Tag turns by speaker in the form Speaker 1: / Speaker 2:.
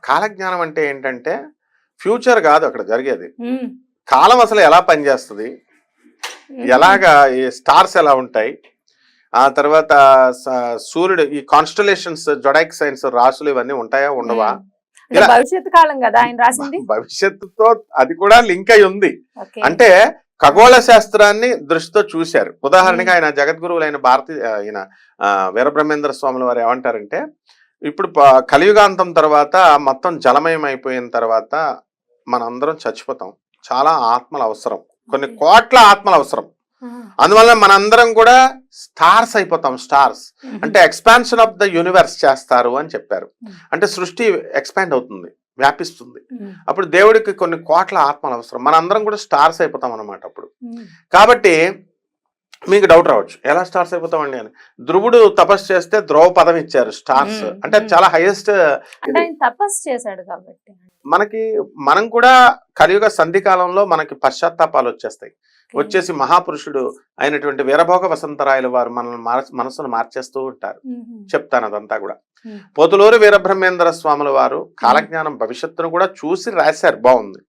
Speaker 1: కాలజ్ఞానం అంటే ఏంటంటే ఫ్యూచర్ కాదు అక్కడ జరిగేది. కాలం అసలు ఎలా పనిచేస్తుంది, ఎలాగా ఈ స్టార్స్ ఎలా ఉంటాయి, ఆ తర్వాత సూర్యుడు ఈ కాన్స్టలేషన్స్ జొడాయిక్ సైన్స్ రాసులు ఇవన్నీ ఉంటాయా ఉండవా,
Speaker 2: భవిష్యత్తు కాలం కదా ఆయన రాసింది.
Speaker 1: భవిష్యత్తుతో అది కూడా లింక్ అయి ఉంది. అంటే ఖగోళ శాస్త్రాన్ని దృష్టితో చూశారు. ఉదాహరణగా ఆయన జగద్గురువులైన ఈయన వీరబ్రహ్మేంద్ర స్వాముల వారు ఏమంటారంటే, ఇప్పుడు కలియుగాంతం తర్వాత మొత్తం జలమయం అయిపోయిన తర్వాత మనందరం చచ్చిపోతాం, చాలా ఆత్మలు అవసరం, కొన్ని కోట్ల ఆత్మలు అవసరం. అందువల్ల మనందరం కూడా స్టార్స్ అయిపోతాం. స్టార్స్ అంటే ఎక్స్పాన్షన్ ఆఫ్ ద యూనివర్స్ చేస్తారు అని చెప్పారు. అంటే సృష్టి ఎక్స్పాండ్ అవుతుంది, వ్యాపిస్తుంది. అప్పుడు దేవుడికి కొన్ని కోట్ల ఆత్మలు అవసరం, మనందరం కూడా స్టార్స్ అయిపోతాం అన్నమాట అప్పుడు. కాబట్టి మీకు డౌట్ రావచ్చు, ఎలా స్టార్స్ అయిపోతామండి అని. ధ్రువుడు తపస్సు చేస్తే ధ్రువ పదం ఇచ్చారు స్టార్స్ అంటే చాలా హైయెస్ట్
Speaker 2: తపస్సు చేశాడు కాబట్టి.
Speaker 1: మనం కూడా కలియుగ సంధి కాలంలో మనకి పశ్చాత్తాపాలు వచ్చేస్తాయి. వచ్చేసి మహాపురుషుడు అయినటువంటి వీరభోగ వసంతరాయల వారు మనల్ని మనసును మార్చేస్తూ ఉంటారు. చెప్తాను అదంతా కూడా. పోతులూరి వీరబ్రహ్మేంద్ర స్వాముల వారు కాలజ్ఞానం భవిష్యత్తును కూడా చూసి రాశారు, బాగుంది.